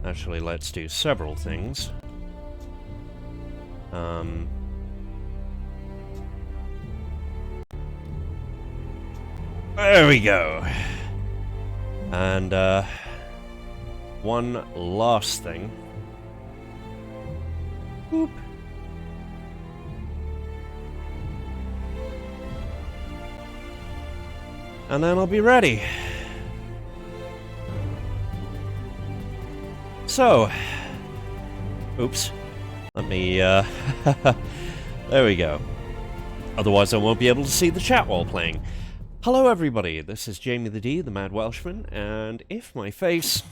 Actually, let's do several things. There we go. And, one last thing. Boop. And then I'll be ready. So, oops. Let me, there we go. Otherwise I won't be able to see the chat while playing. Hello everybody, this is Jamie the D, the Mad Welshman, and if my face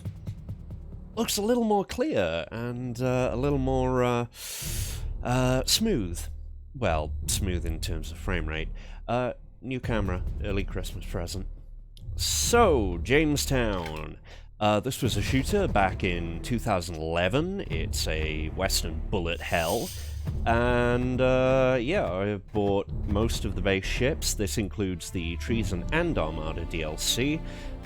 looks a little more clear and a little more smooth, well, smooth in terms of frame rate, new camera, early Christmas present. So, Jamestown. This was a shooter back in 2011. It's a Western bullet hell. And, yeah, I've bought most of the base ships. This includes the Treason and Armada DLC,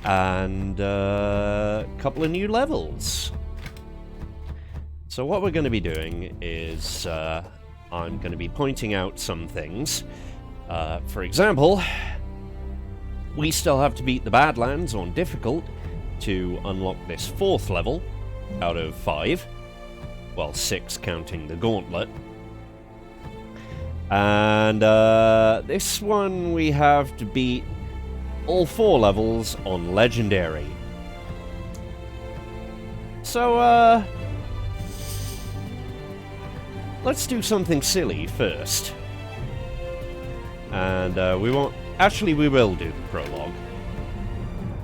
and a couple of new levels. So what we're going to be doing is, I'm going to be pointing out some things. For example, we still have to beat the Badlands on difficult to unlock this 4th level out of 5. Well, 6 counting the gauntlet. And this one we have to beat all 4 levels on Legendary. So, let's do something silly first. And we won't... Actually, we will do the prologue.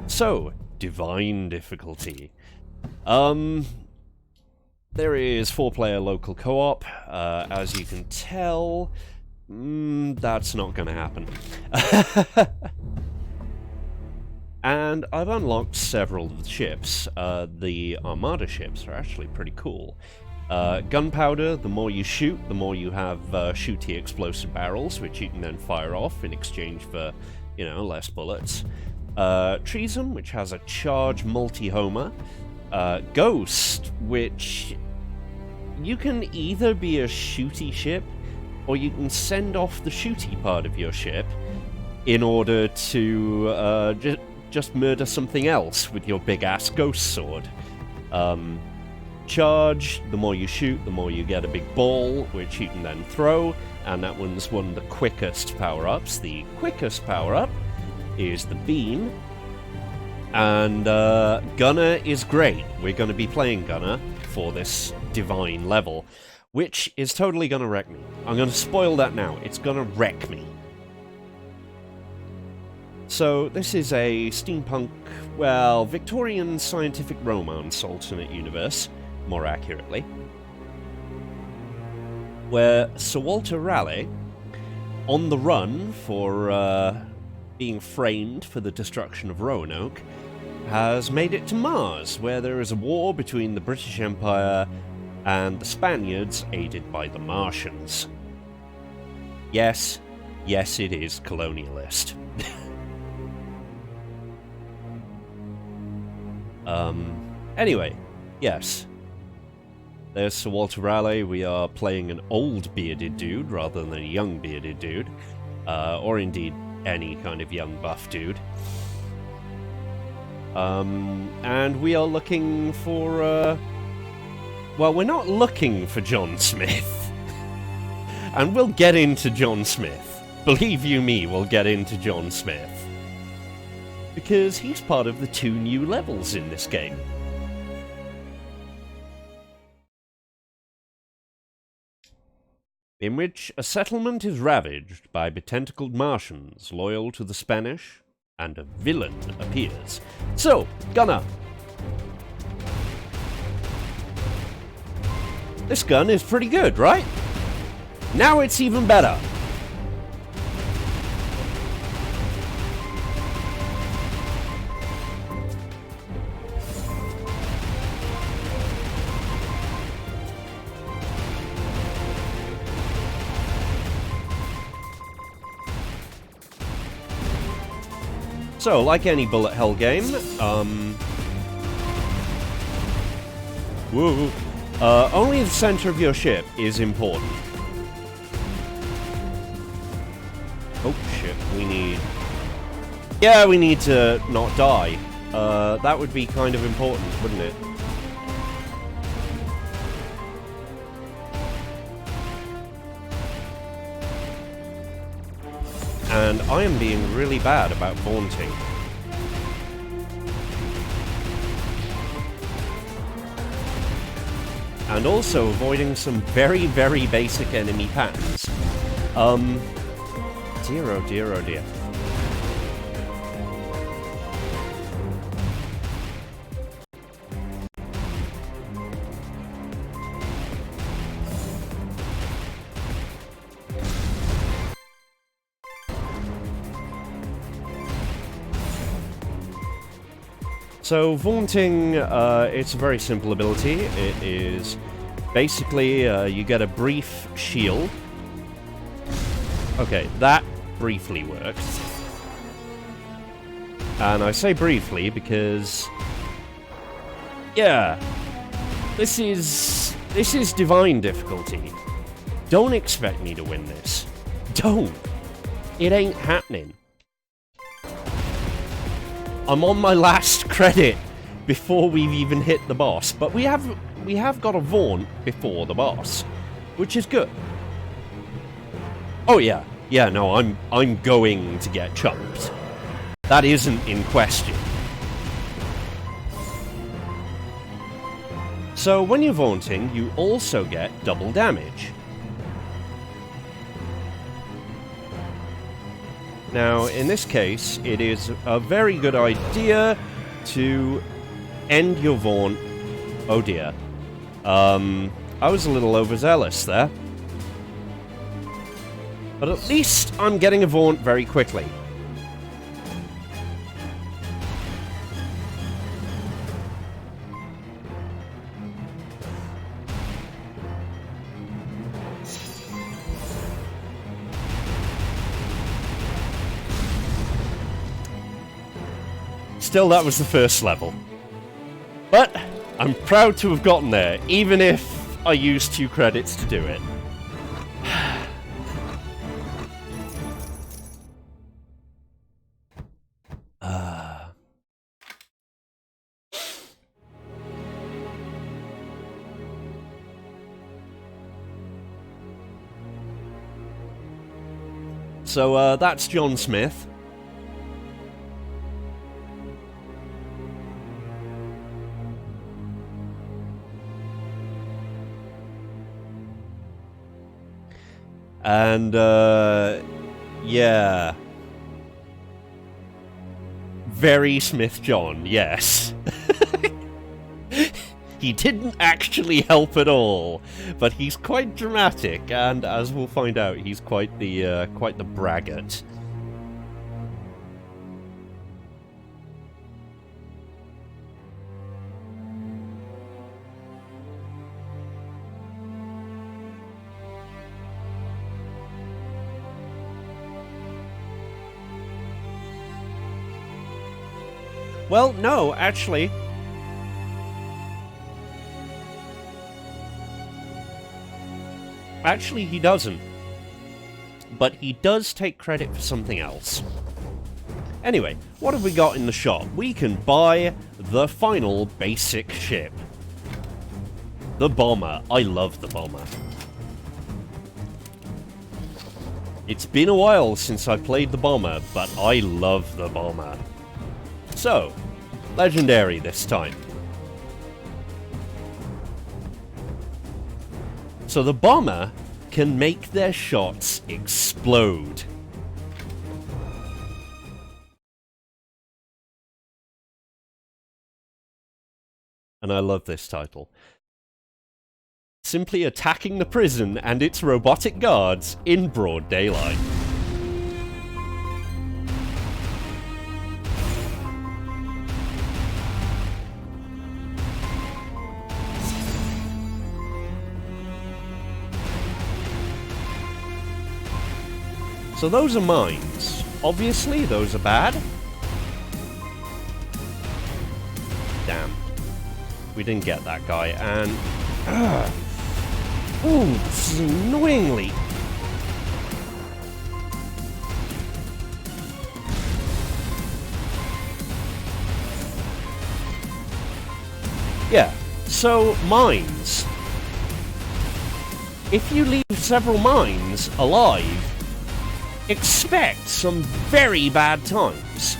So, Divine difficulty. There is 4-player local co-op. As you can tell, that's not going to happen. And I've unlocked several of the ships. The Armada ships are actually pretty cool. Gunpowder, the more you shoot, the more you have shooty explosive barrels, which you can then fire off in exchange for, you know, less bullets. Treason, which has a charge multi-homer. Ghost, which you can either be a shooty ship, or you can send off the shooty part of your ship in order to just murder something else with your big-ass ghost sword. Charge, the more you shoot, the more you get a big ball, which you can then throw, and that one's one of the quickest power-ups. The quickest power-up is the beam, and Gunner is great. We're going to be playing Gunner for this divine level, which is totally going to wreck me. I'm going to spoil that now. It's going to wreck me. So, this is a steampunk, well, Victorian scientific romance alternate universe, more accurately, where Sir Walter Raleigh, on the run for being framed for the destruction of Roanoke, has made it to Mars, where there is a war between the British Empire and the Spaniards, aided by the Martians. Yes, yes, it is colonialist. Anyway, yes. There's Sir Walter Raleigh. We are playing an old bearded dude rather than a young bearded dude. Or indeed, any kind of young buff dude. And we are looking for, well, we're not looking for John Smith. And we'll get into John Smith. Believe you me, we'll get into John Smith. Because he's part of the 2 new levels in this game. In which a settlement is ravaged by betentacled Martians loyal to the Spanish, and a villain appears. So, Gunner. This gun is pretty good, right? Now it's even better. So, like any bullet hell game, Woo! Only the center of your ship is important. Oh shit, we need... Yeah, we need to not die. That would be kind of important, wouldn't it? And I am being really bad about vaunting. And also avoiding some very, very basic enemy patterns. Dear, oh dear, oh dear. So, vaunting, it's a very simple ability. It is basically, you get a brief shield. Okay, that briefly works. And I say briefly because... yeah, this is divine difficulty. Don't expect me to win this. Don't. It ain't happening. I'm on my last credit before we've even hit the boss, but we have got a vaunt before the boss, which is good. Oh yeah, no, I'm going to get chumped. That isn't in question. So when you're vaunting, you also get double damage. Now, in this case, it is a very good idea to end your vaunt. Oh dear. I was a little overzealous there. But at least I'm getting a vaunt very quickly. Still, that was the first level. But I'm proud to have gotten there, even if I used 2 credits to do it. So, that's John Smith. And, yeah. Very Smith John, yes. He didn't actually help at all, but he's quite dramatic, and as we'll find out, he's quite the braggart. Well, no, actually. Actually, he doesn't. But he does take credit for something else. Anyway, what have we got in the shop? We can buy the final basic ship. The bomber. I love the bomber. It's been a while since I played the bomber, but I love the bomber. So, legendary this time. So the bomber can make their shots explode. And I love this title. Simply attacking the prison and its robotic guards in broad daylight. So those are mines. Obviously, those are bad. Damn. We didn't get that guy, and... Ooh, this is annoyingly... Yeah, so mines. If you leave several mines alive, expect some very bad times.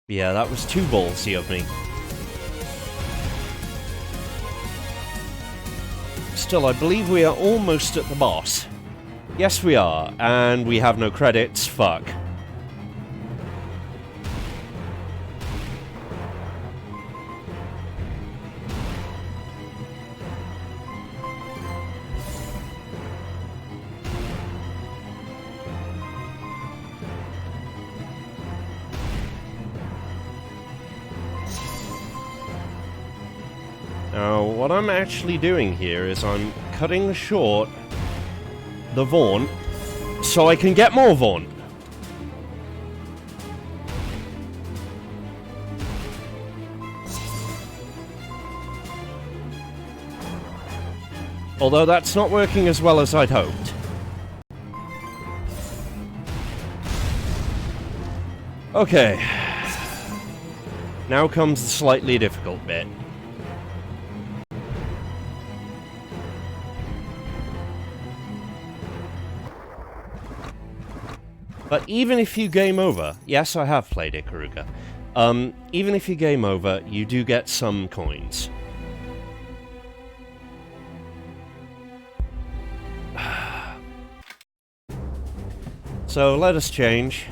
Yeah, that was too ballsy of me. Still, I believe we are almost at the boss. Yes, we are, and we have no credits. Fuck. Now, what I'm actually doing here is I'm cutting short the Vaunt so I can get more Vaunt. Although that's not working as well as I'd hoped. Okay. Now comes the slightly difficult bit. But even if you game over, yes, I have played Ikaruga, even if you game over, you do get some coins. So let us change.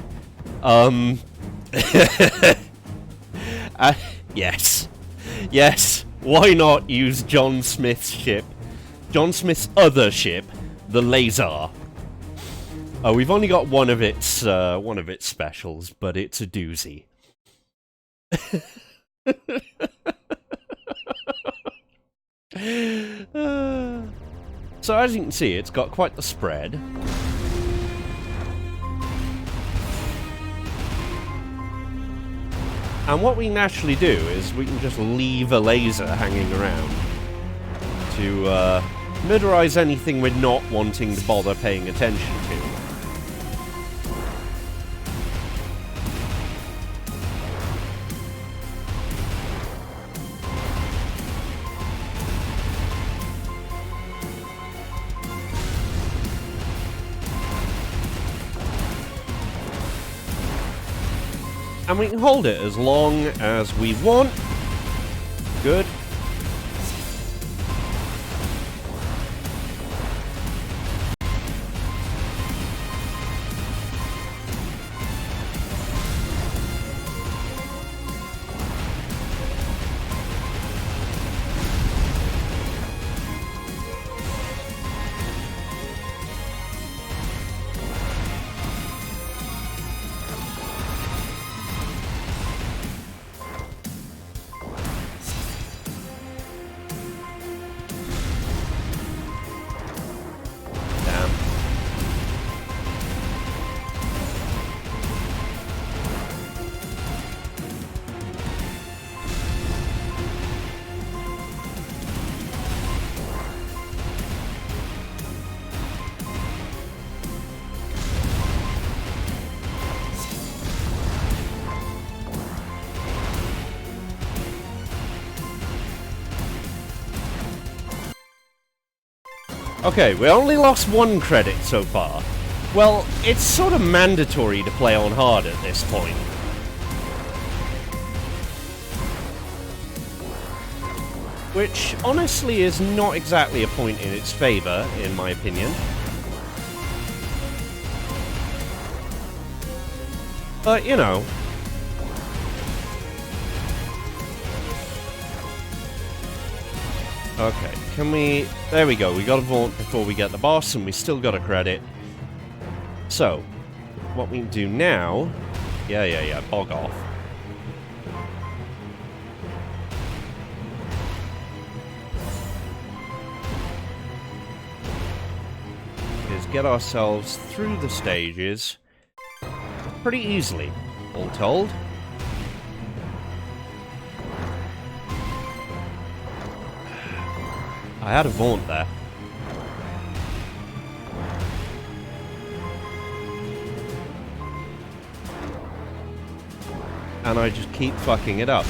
Yes. Yes, why not use John Smith's ship? John Smith's other ship, the Laser. Oh, we've only got one of its specials, but it's a doozy. So as you can see, it's got quite the spread. And what we can actually do is we can just leave a laser hanging around to murderize anything we're not wanting to bother paying attention to. And we can hold it as long as we want. Good. Okay, we only lost 1 credit so far. Well, it's sort of mandatory to play on hard at this point. Which, honestly, is not exactly a point in its favor, in my opinion. But, you know. Okay, can we... There we go, we got a vault before we get the boss, and we still got a credit. So, what we do now... Yeah, bog off. Is get ourselves through the stages pretty easily, all told. I had a vaunt there. And I just keep fucking it up.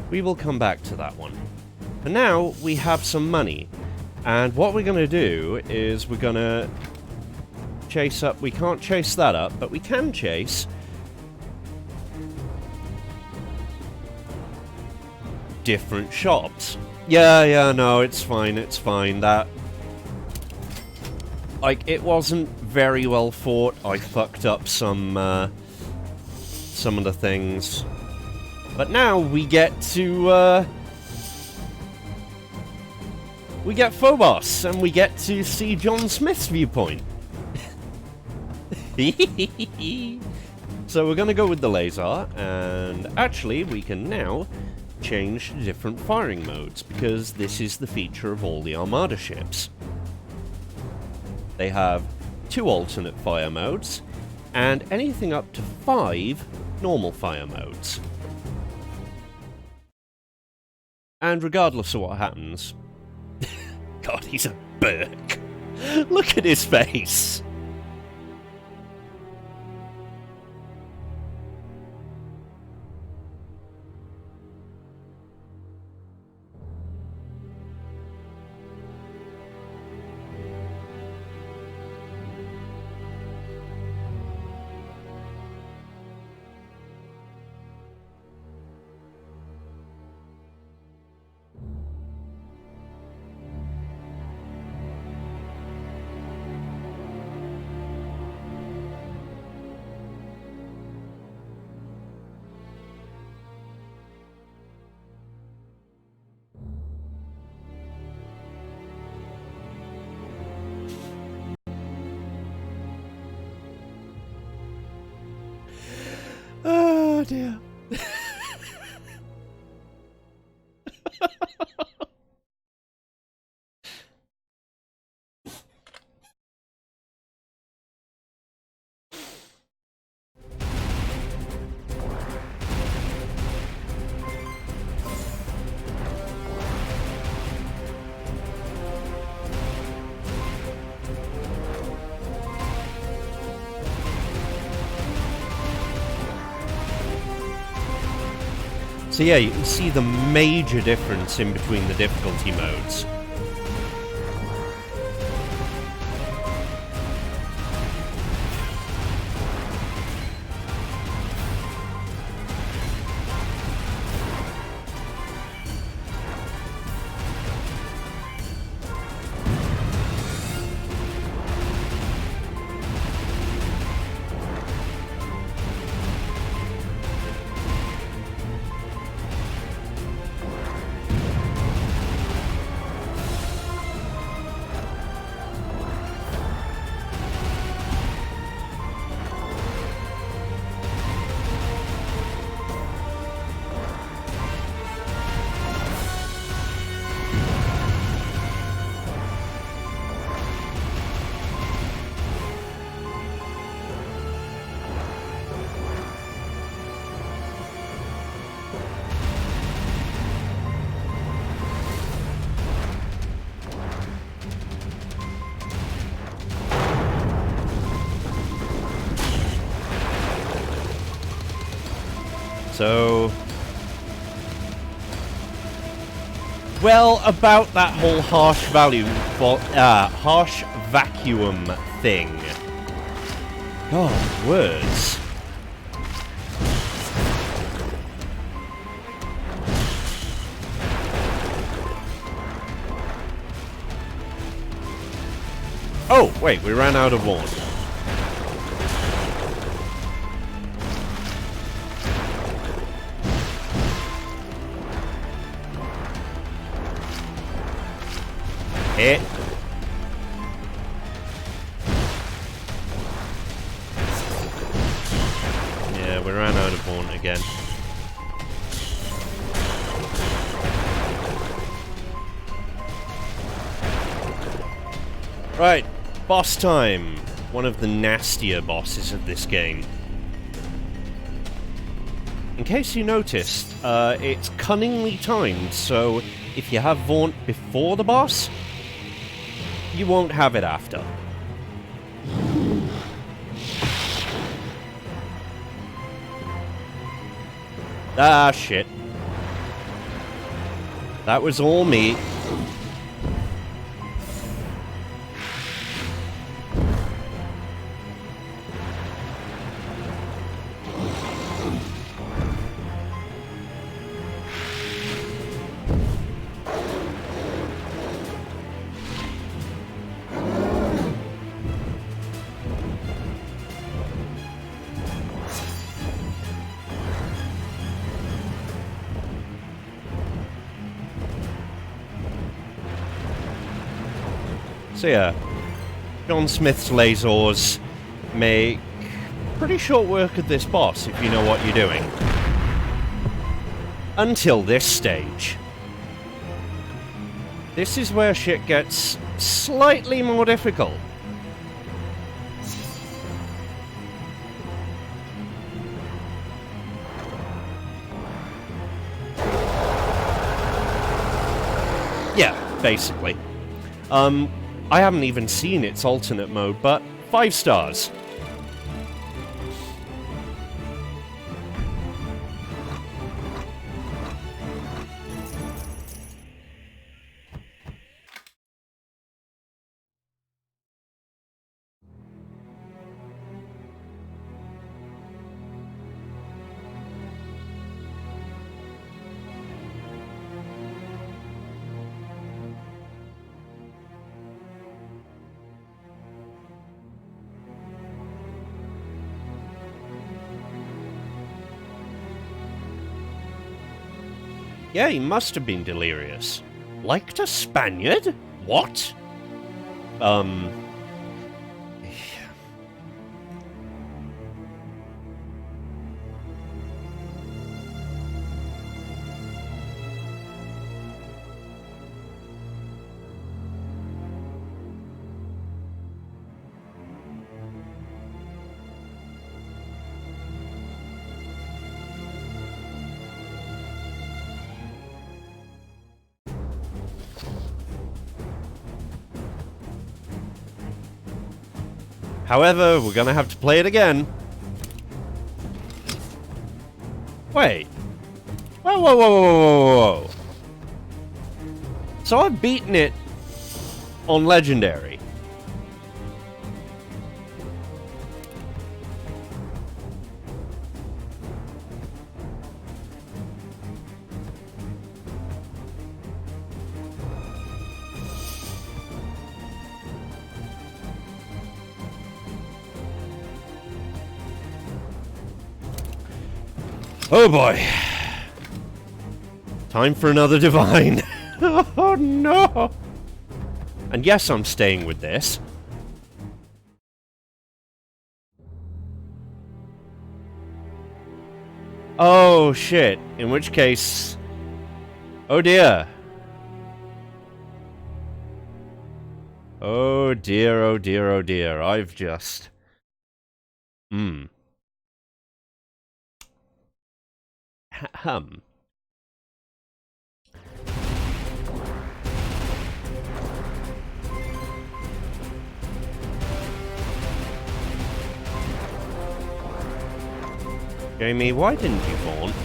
We will come back to that one. For now, we have some money. And what we're going to do is we're going to chase up... We can't chase that up, but we can chase... different shops. Yeah, no, it's fine, that... Like, it wasn't very well fought. I fucked up some of the things. But now we get to, we get Phobos, and we get to see John Smith's viewpoint. So we're gonna go with the laser, and actually we can now change to different firing modes, because this is the feature of all the Armada ships. They have 2 alternate fire modes, and anything up to 5 normal fire modes. And regardless of what happens... God, he's a Burk. Look at his face! Oh dear. So yeah, you can see the major difference in between the difficulty modes. So... well, about that whole harsh vacuum thing. God, words. Oh, wait, we ran out of one. Hit. Yeah, we ran out of one again. Right, boss time. One of the nastier bosses of this game. In case you noticed, it's cunningly timed, so if you have Vaunt before the boss, you won't have it after. Ah, shit. That was all me. So yeah, John Smith's lasers make pretty short work of this boss if you know what you're doing. Until this stage. This is where shit gets slightly more difficult. Yeah, basically. I haven't even seen its alternate mode, but 5 stars. Yeah, he must have been delirious. Liked a Spaniard? What? However, we're gonna have to play it again. Wait. Whoa, whoa, whoa, whoa, whoa, whoa. So I've beaten it on Legendary. Oh boy. Time for another divine. Oh no. And yes, I'm staying with this. Oh shit. In which case... oh dear. Oh dear, oh dear, oh dear. I've just... Hum. Jamie, why didn't you vaunt?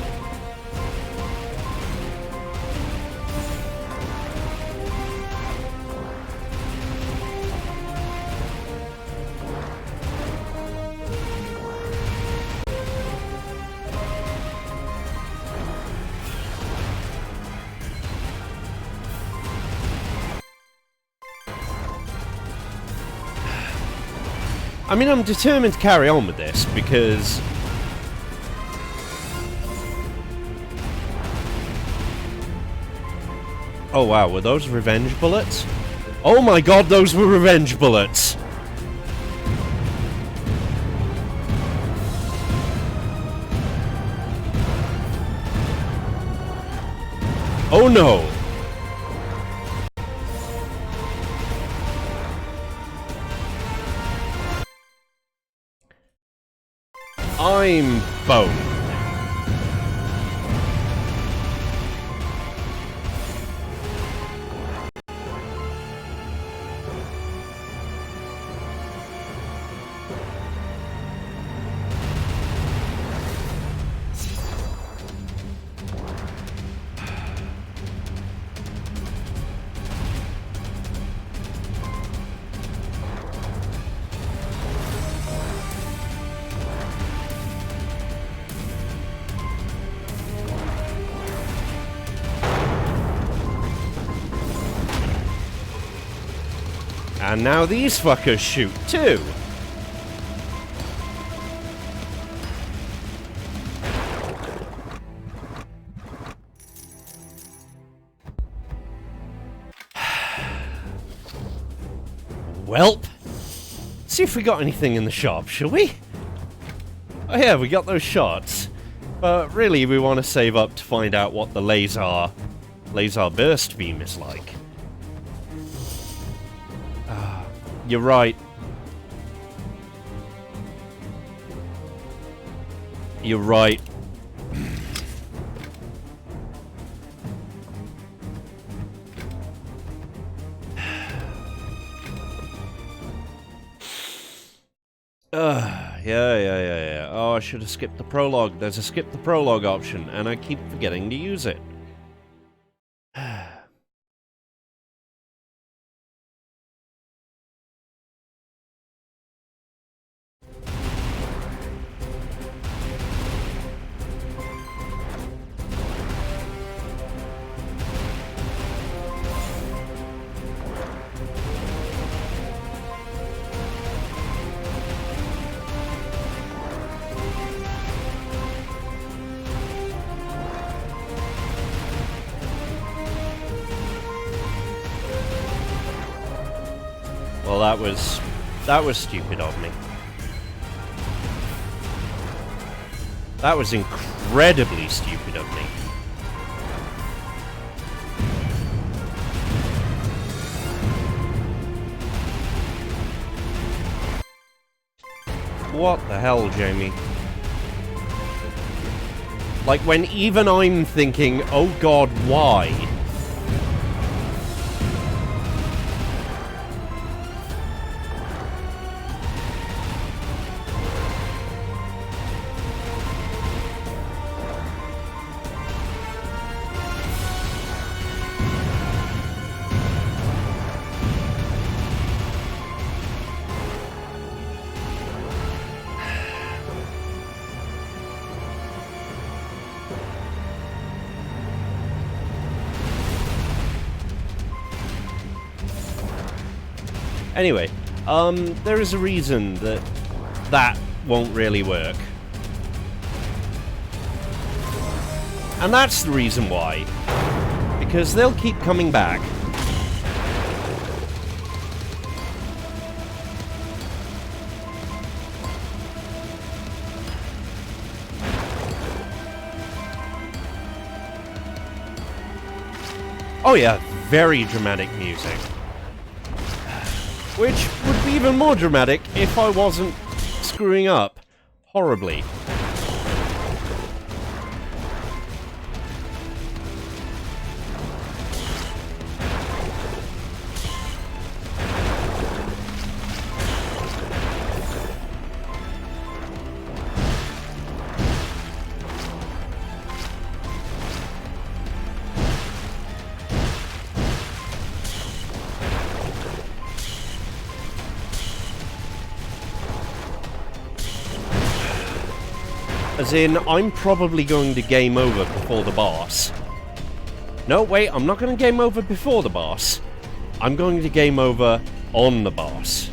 I mean, I'm determined to carry on with this, because... Oh wow, were those revenge bullets? Oh my god, those were revenge bullets! Oh no! I'm boned. And now these fuckers shoot, too! Welp! See if we got anything in the shop, shall we? Oh yeah, we got those shots. But really, we want to save up to find out what the laser burst beam is like. You're right. You're right. Yeah. Oh, I should have skipped the prologue. There's a skip the prologue option, and I keep forgetting to use it. Well, that was stupid of me. That was incredibly stupid of me. What the hell, Jamie? Like, when even I'm thinking, oh god, why? Anyway, there is a reason that won't really work. And that's the reason why. Because they'll keep coming back. Oh yeah, very dramatic music. Which would be even more dramatic if I wasn't screwing up horribly. As in, I'm probably going to game over before the boss. No, wait, I'm not going to game over before the boss. I'm going to game over on the boss.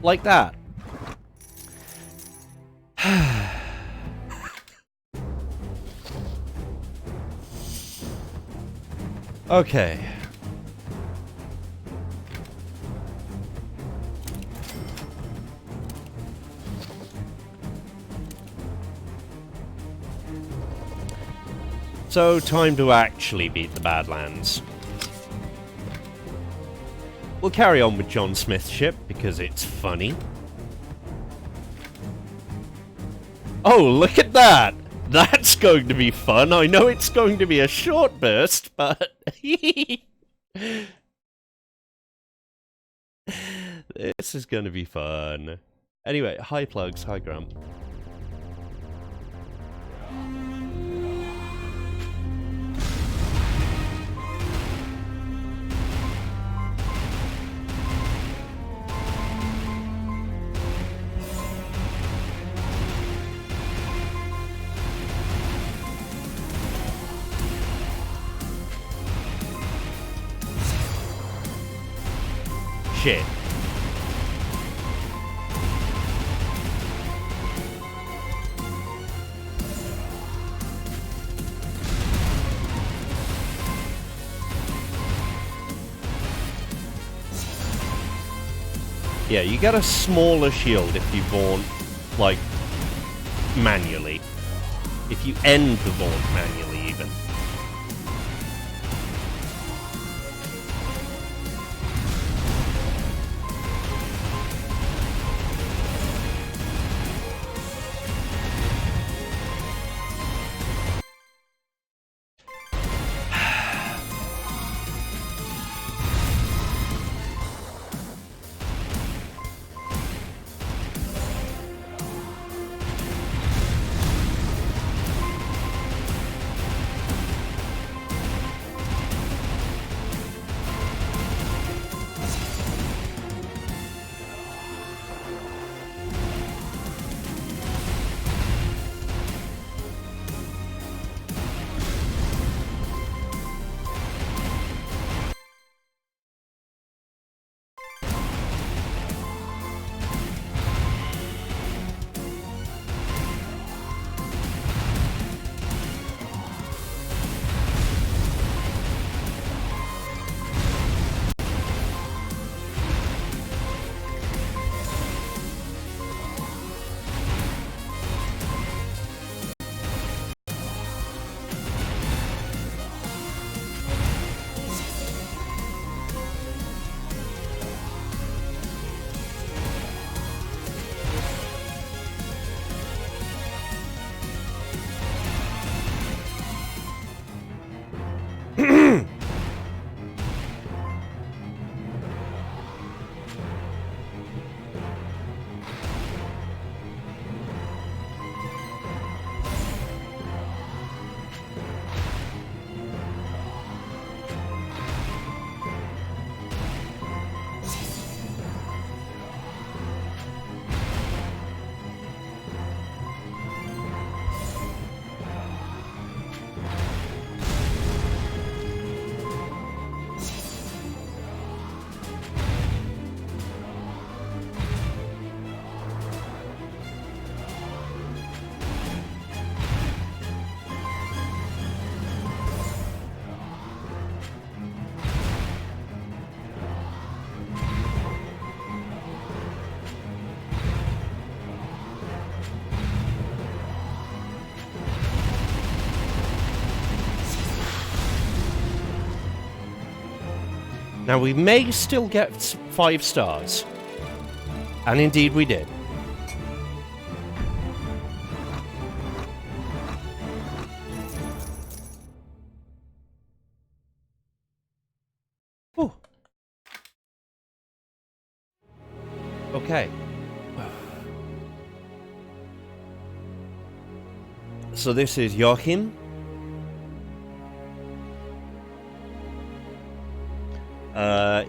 Like that. Okay. So, time to actually beat the Badlands. We'll carry on with John Smith's ship, because it's funny. Oh, look at that! That's going to be fun. I know it's going to be a short burst, but... this is going to be fun. Anyway, hi Plugs, hi Grump. Shit. Yeah, you get a smaller shield if you vaunt, like, manually. If you end the vaunt manually, even. Now, we may still get 5 stars. And indeed we did. Ooh. Okay. So this is Joachim.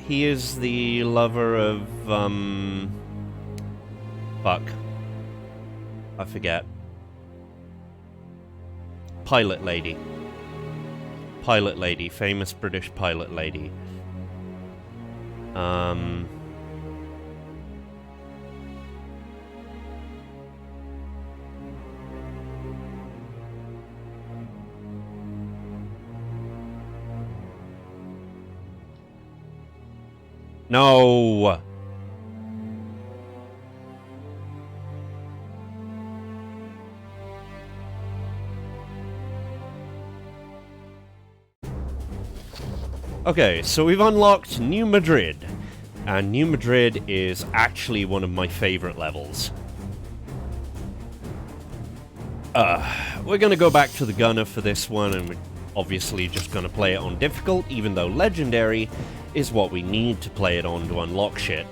He is the lover of, fuck. I forget. Pilot lady. Pilot lady. Famous British pilot lady. No! Okay, so we've unlocked New Madrid. And New Madrid is actually one of my favorite levels. We're gonna go back to the gunner for this one, and we're obviously just gonna play it on difficult, even though legendary is what we need to play it on to unlock shit.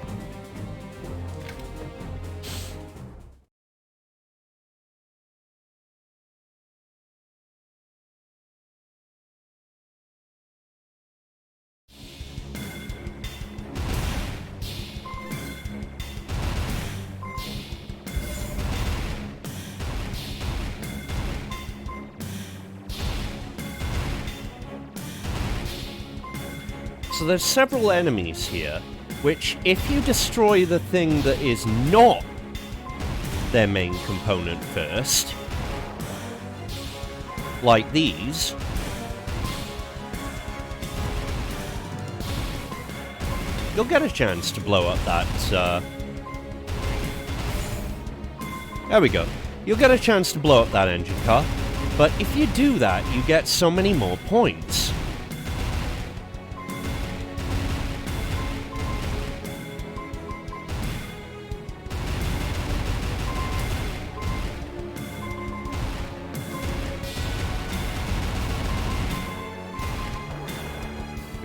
So there's several enemies here, which if you destroy the thing that is not their main component first, like these, you'll get a chance to blow up that, there we go. You'll get a chance to blow up that engine car, but if you do that, you get so many more points.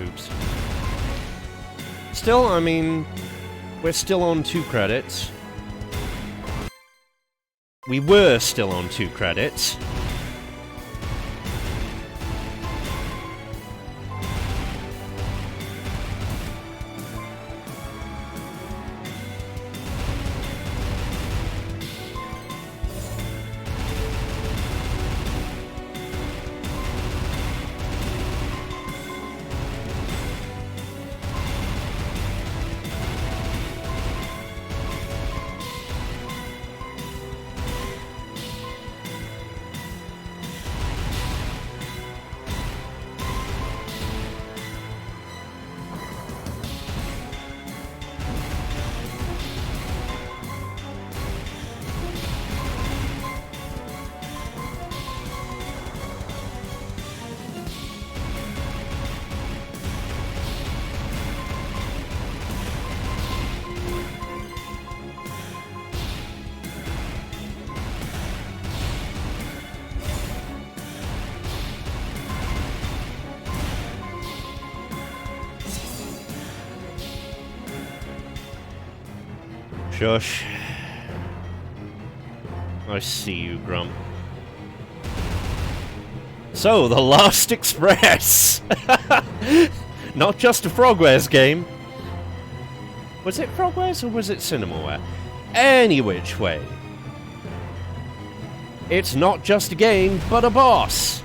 Oops. Still, I mean, we're still on 2 credits. We were still on 2 credits. Shush. I see you, Grump. So, The Last Express! Not just a Frogwares game. Was it Frogwares or was it Cinemaware? Any which way. It's not just a game, but a boss!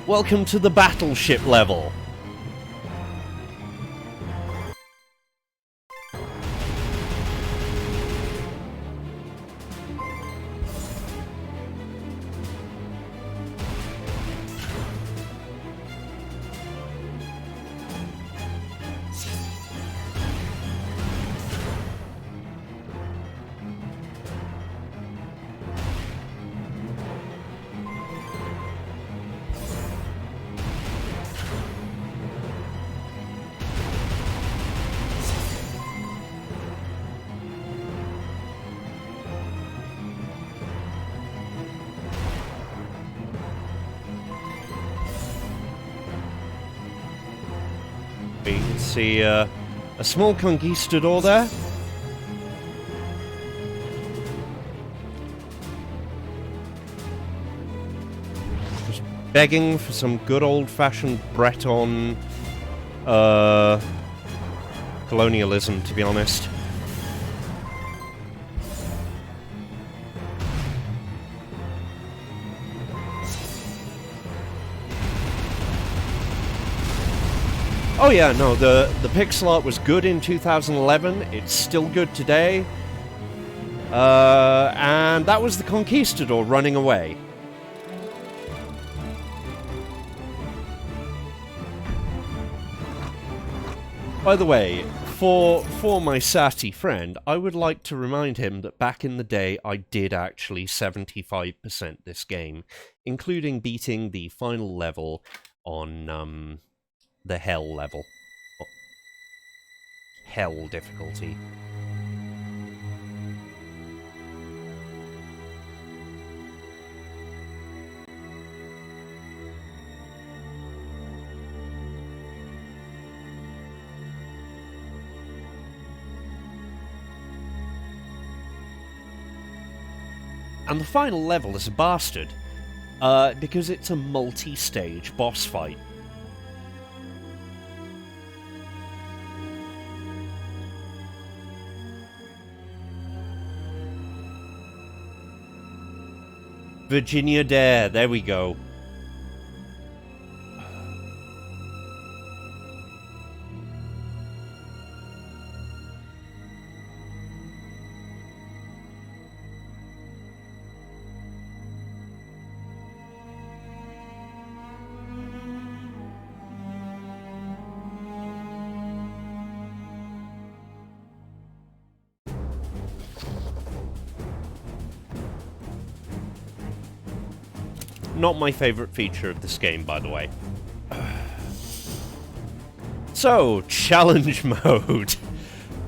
Welcome to the battleship level. You can see a small conquistador there. begging for some good old-fashioned Breton colonialism, to be honest. Oh yeah, no, the pixel art was good in 2011, it's still good today. And that was the Conquistador running away. By the way, for my sassy friend, I would like to remind him that back in the day I did actually 75% this game, including beating the final level on the hell level. Oh. Hell difficulty. And the final level is a bastard, because it's a multi-stage boss fight. Virginia Dare, there we go. Not my favourite feature of this game, by the way. So, challenge mode.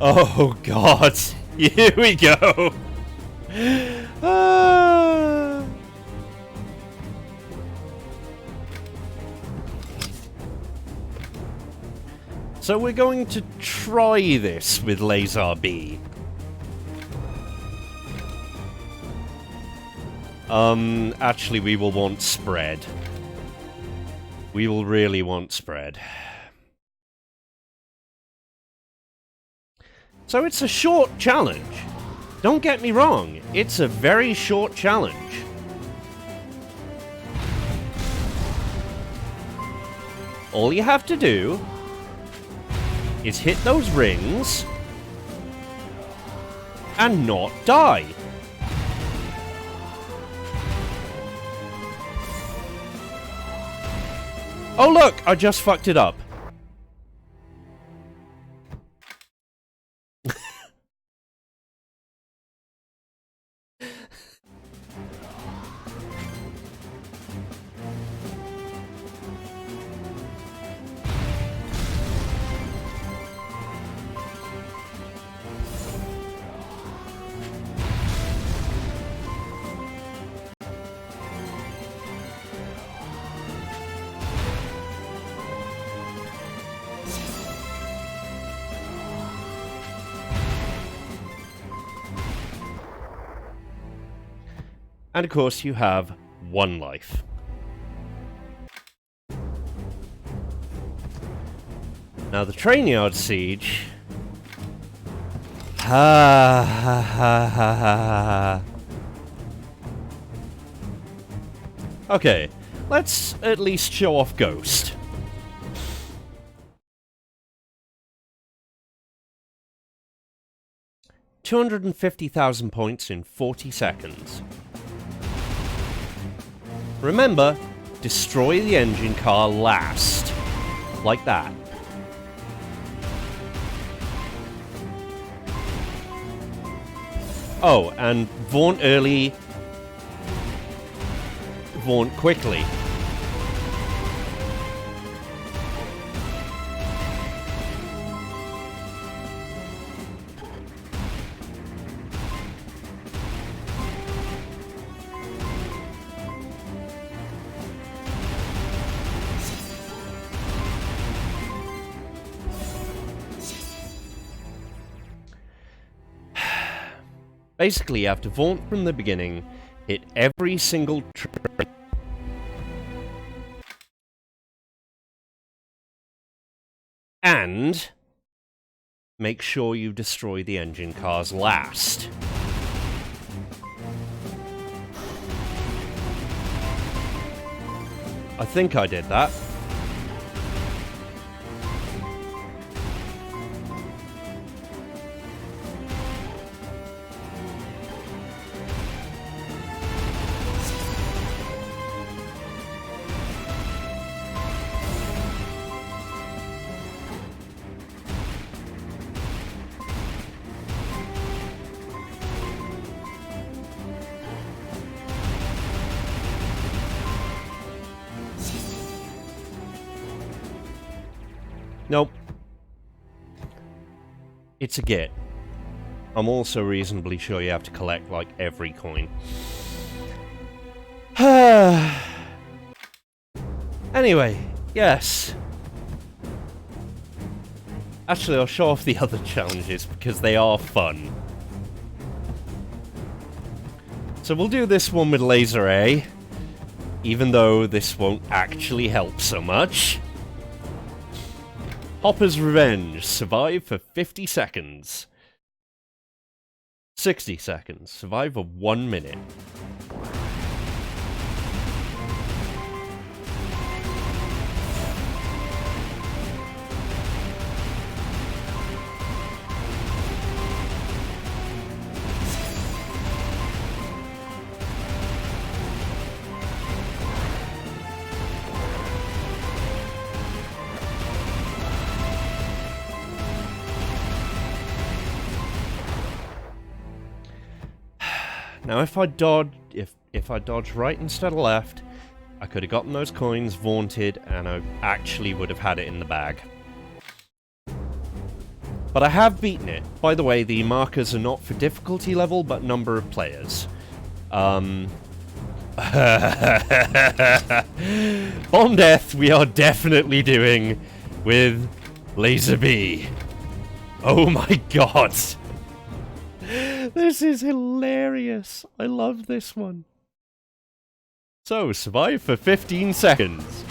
Oh god. Here we go. So we're going to try this with Laser B. Actually, we will want spread. We will really want spread. So it's a short challenge. Don't get me wrong, it's a very short challenge. All you have to do is hit those rings and not die. Oh look, I just fucked it up. And of course, you have one life. Now, the train yard siege. Ha ha ha ha ha. Okay, let's at least show off Ghost. $250,000 points in 40 seconds. Remember, destroy the engine car last. Like that. Oh, and vaunt early, vaunt quickly. Basically, you have to vaunt from the beginning, hit every single train, And make sure you destroy the engine cars last. I think I did that. Nope. It's a git. I'm also reasonably sure you have to collect, like, every coin. Anyway, yes. Actually, I'll show off the other challenges, because they are fun. So we'll do this one with Laser A, even though this won't actually help so much. Hopper's Revenge. Survive for 50 seconds. 60 seconds. Survive for 1 minute. Now, if I dodged right instead of left, I could have gotten those coins, vaunted, and I actually would have had it in the bag. But I have beaten it. By the way, the markers are not for difficulty level, but number of players. Bomb Death we are definitely doing with Laser B. Oh my god! This is hilarious. I love this one. So, survive for 15 seconds.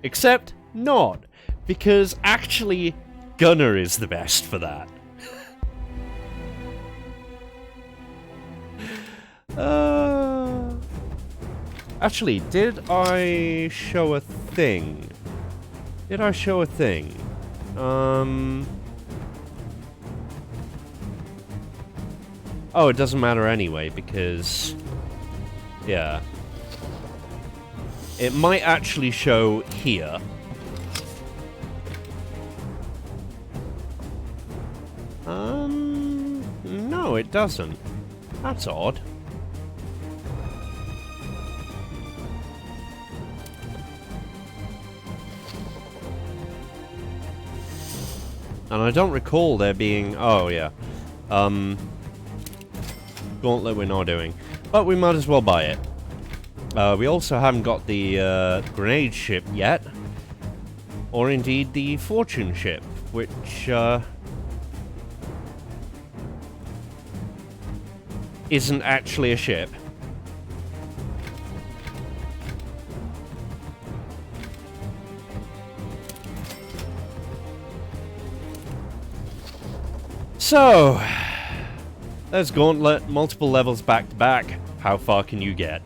Except not, because actually, Gunner is the best for that. Actually, did I show a thing? Did I show a thing? Oh, it doesn't matter anyway, because... yeah. It might actually show here. No, it doesn't. That's odd. And I don't recall there being... oh, yeah. Gauntlet we're not doing. But we might as well buy it. We also haven't got the grenade ship yet. Or indeed the fortune ship, which isn't actually a ship. So, there's Gauntlet, multiple levels back to back. How far can you get?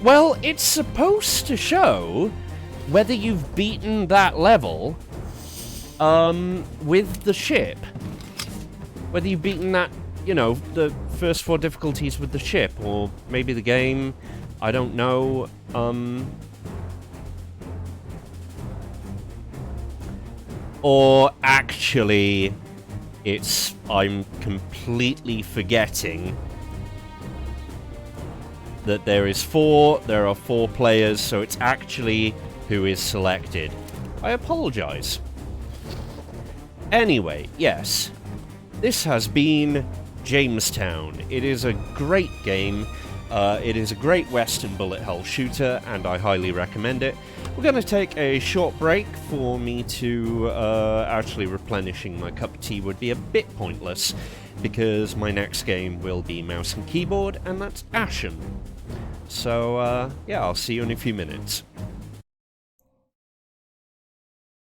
Well, it's supposed to show whether you've beaten that level with the ship. Whether you've beaten that, you know, the first 4 difficulties with the ship, or maybe the game, I don't know, or actually, I'm completely forgetting that there are 4 players, so it's actually who is selected. I apologize. Anyway, yes. This has been Jamestown. It is a great game. It is a great Western bullet hell shooter, and I highly recommend it. We're going to take a short break. For me to actually replenishing my cup of tea would be a bit pointless, because my next game will be mouse and keyboard, and that's Ashen. So, yeah, I'll see you in a few minutes.